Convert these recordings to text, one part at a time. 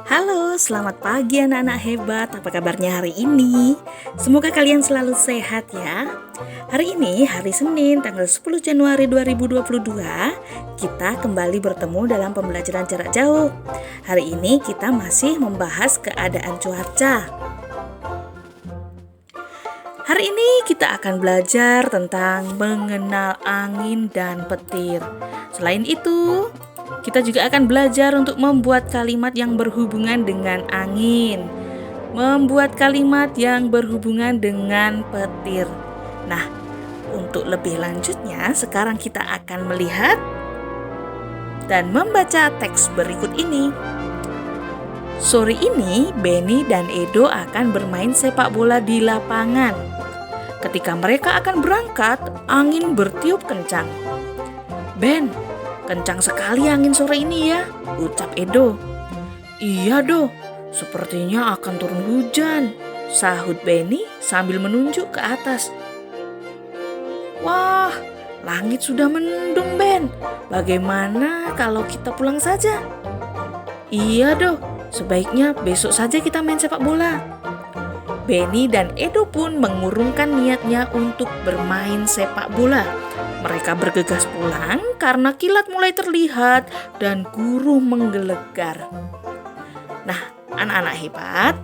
Halo, selamat pagi anak-anak hebat. Apa kabarnya hari ini? Semoga kalian selalu sehat ya. Hari ini, hari Senin, tanggal 10 Januari 2022, kita kembali bertemu dalam pembelajaran jarak jauh. Hari ini kita masih membahas keadaan cuaca. Hari ini kita akan belajar tentang mengenal angin dan petir. Selain itu, kita juga akan belajar untuk membuat kalimat yang berhubungan dengan angin, membuat kalimat yang berhubungan dengan petir. Nah, untuk lebih lanjutnya, sekarang kita akan melihat dan membaca teks berikut ini. Sore ini, Benny dan Edo akan bermain sepak bola di lapangan. Ketika mereka akan berangkat, angin bertiup kencang. "Ben, kencang sekali angin sore ini ya," ucap Edo. "Iya, Do, sepertinya akan turun hujan," sahut Benny sambil menunjuk ke atas. "Wah, langit sudah mendung, Ben. Bagaimana kalau kita pulang saja?" "Iya, Do, sebaiknya besok saja kita main sepak bola." Benny dan Edo pun mengurungkan niatnya untuk bermain sepak bola. Mereka bergegas pulang karena kilat mulai terlihat dan gurun menggelegar. Nah, anak-anak hebat,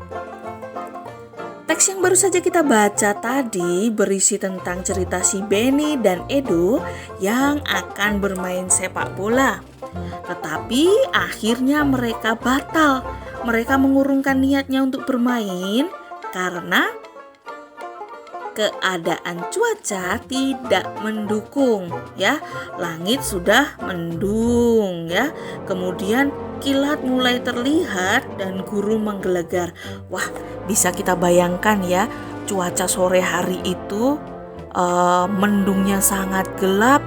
teks yang baru saja kita baca tadi berisi tentang cerita si Benny dan Edo yang akan bermain sepak bola. Tetapi akhirnya mereka batal. Mereka mengurungkan niatnya untuk bermain karena keadaan cuaca tidak mendukung ya. Langit sudah mendung ya. Kemudian kilat mulai terlihat dan gurun menggelegar. Wah, bisa kita bayangkan ya, cuaca sore hari itu mendungnya sangat gelap,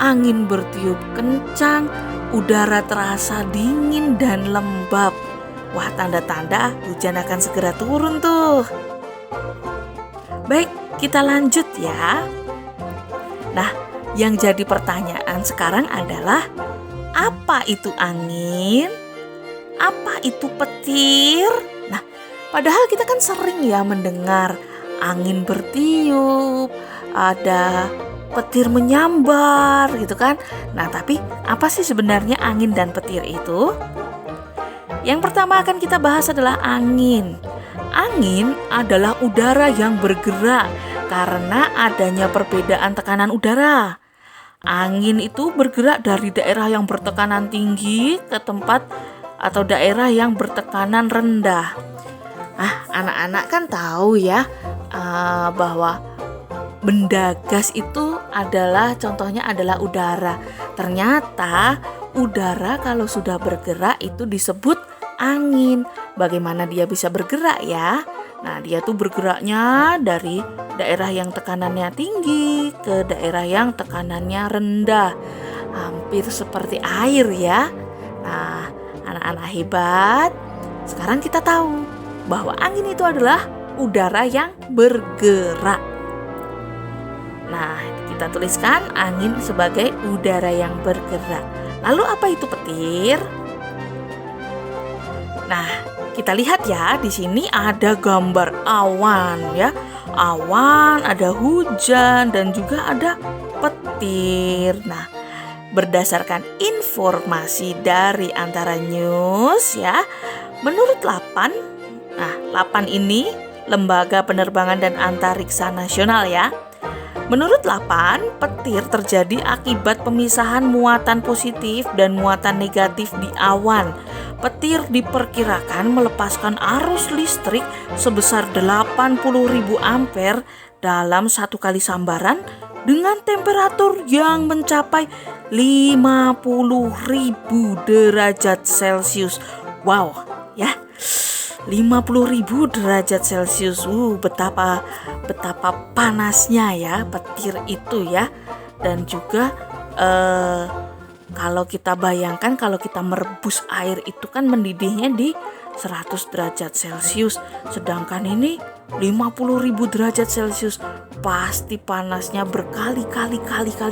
angin bertiup kencang, udara terasa dingin dan lembab. Wah, tanda-tanda hujan akan segera turun tuh. Baik, kita lanjut ya. Nah, yang jadi pertanyaan sekarang adalah, apa itu angin? Apa itu petir? Nah, padahal kita kan sering ya mendengar angin bertiup, ada petir menyambar gitu kan. Nah, tapi apa sih sebenarnya angin dan petir itu? Yang pertama akan kita bahas adalah angin. Angin adalah udara yang bergerak karena adanya perbedaan tekanan udara. Angin itu bergerak dari daerah yang bertekanan tinggi ke tempat atau daerah yang bertekanan rendah. Anak-anak kan tahu ya bahwa benda gas itu contohnya adalah udara. Ternyata udara kalau sudah bergerak itu disebut angin. Bagaimana dia bisa bergerak ya? Nah, dia tuh bergeraknya dari daerah yang tekanannya tinggi ke daerah yang tekanannya rendah. Hampir seperti air ya. Nah, anak-anak hebat, sekarang kita tahu bahwa angin itu adalah udara yang bergerak. Nah, kita tuliskan angin sebagai udara yang bergerak. Lalu apa itu petir? Nah, kita lihat ya, di sini ada gambar awan ya. Awan, ada hujan dan juga ada petir. Nah, berdasarkan informasi dari Antara News ya, menurut LAPAN. Nah, LAPAN ini Lembaga Penerbangan dan Antariksa Nasional ya. Menurut LAPAN, petir terjadi akibat pemisahan muatan positif dan muatan negatif di awan. Petir diperkirakan melepaskan arus listrik sebesar 80.000 ampere dalam satu kali sambaran dengan temperatur yang mencapai 50.000 derajat Celcius. Wow, ya. 50.000 derajat Celcius. Betapa panasnya ya petir itu ya. Dan juga kalau kita bayangkan, kalau kita merebus air itu kan mendidihnya di 100 derajat Celcius. Sedangkan ini 50.000 derajat Celcius. Pasti panasnya berkali-kali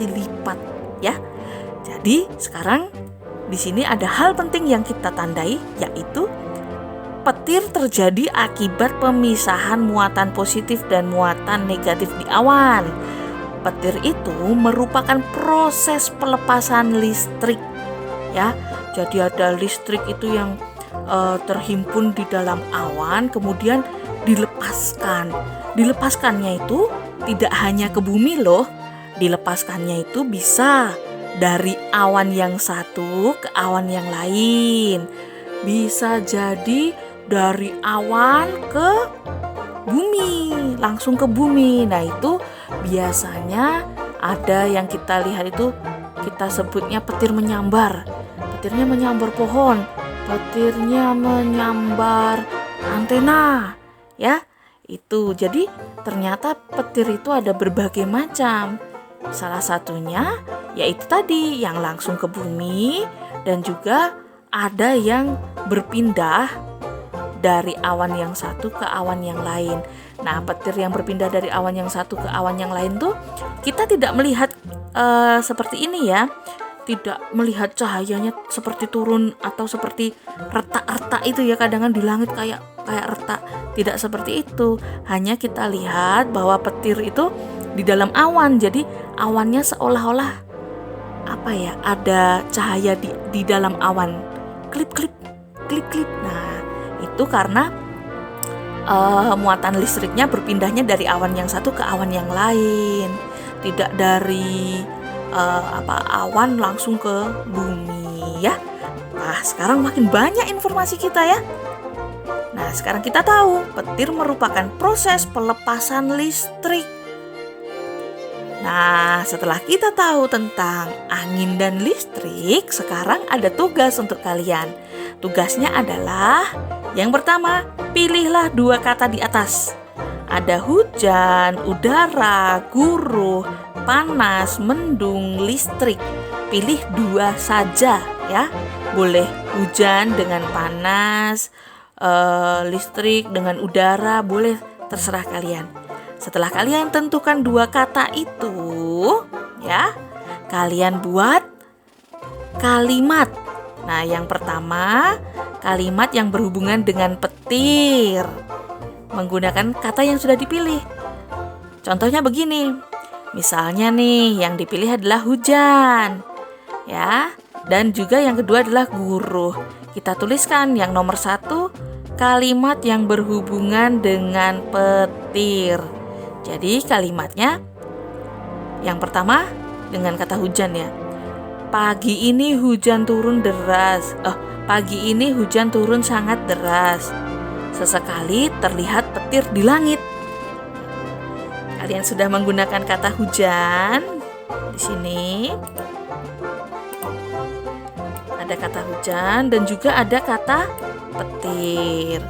lipat ya. Jadi sekarang di sini ada hal penting yang kita tandai, yaitu petir terjadi akibat pemisahan muatan positif dan muatan negatif di awan. Petir itu merupakan proses pelepasan listrik, ya. Jadi ada listrik itu yang terhimpun di dalam awan, kemudian dilepaskan. Dilepaskannya itu tidak hanya ke bumi loh. Dilepaskannya itu bisa dari awan yang satu ke awan yang lain. Bisa jadi dari awan ke bumi, langsung ke bumi. Nah, itu biasanya ada yang kita lihat itu kita sebutnya petir menyambar. Petirnya menyambar pohon, petirnya menyambar antena, ya. Itu jadi ternyata petir itu ada berbagai macam. Salah satunya yaitu tadi yang langsung ke bumi, dan juga ada yang berpindah dari awan yang satu ke awan yang lain. Nah, petir yang berpindah dari awan yang satu ke awan yang lain tuh kita tidak melihat seperti ini ya. Tidak melihat cahayanya seperti turun atau seperti retak-retak itu ya, kadang di langit kayak retak. Tidak seperti itu. Hanya kita lihat bahwa petir itu di dalam awan. Jadi awannya seolah-olah ada cahaya di dalam awan. Klip-klip. Nah, itu karena muatan listriknya berpindahnya dari awan yang satu ke awan yang lain. Tidak dari awan langsung ke bumi, ya. Nah, sekarang makin banyak informasi kita ya. Nah, sekarang kita tahu petir merupakan proses pelepasan listrik. Nah, setelah kita tahu tentang angin dan listrik, sekarang ada tugas untuk kalian. Tugasnya adalah yang pertama, pilihlah 2 kata di atas. Ada hujan, udara, guruh, panas, mendung, listrik. Pilih 2 saja ya. Boleh hujan dengan panas, listrik dengan udara, boleh, terserah kalian. Setelah kalian tentukan 2 kata itu, ya, kalian buat kalimat. Nah, yang pertama, kalimat yang berhubungan dengan petir, menggunakan kata yang sudah dipilih. Contohnya begini, misalnya nih, yang dipilih adalah hujan, ya, dan juga yang kedua adalah guruh. Kita tuliskan yang nomor 1, kalimat yang berhubungan dengan petir. Jadi kalimatnya yang pertama dengan kata hujan ya. Pagi ini hujan turun deras. Pagi ini hujan turun sangat deras. Sesekali terlihat petir di langit. Kalian sudah menggunakan kata hujan di sini. Ada kata hujan dan juga ada kata petir.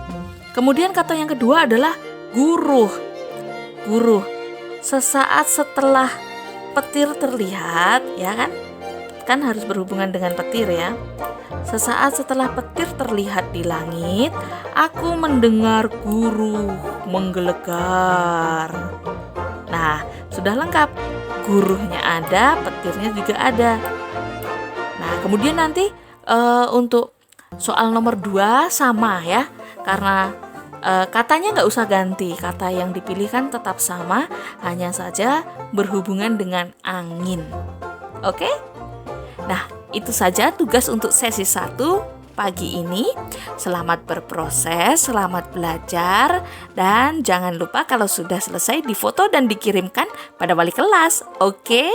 Kemudian kata yang kedua adalah guruh. Guruh, sesaat setelah petir terlihat, ya kan? Kan harus berhubungan dengan petir ya. Sesaat setelah petir terlihat di langit, aku mendengar guruh menggelegar. Nah, sudah lengkap. Guruhnya ada, petirnya juga ada. Nah, kemudian nanti untuk soal nomor 2 sama ya, karena katanya nggak usah ganti, kata yang dipilih kan tetap sama, hanya saja berhubungan dengan angin. Oke? Nah, itu saja tugas untuk sesi 1 pagi ini. Selamat berproses, selamat belajar, dan jangan lupa kalau sudah selesai difoto dan dikirimkan pada wali kelas. Oke?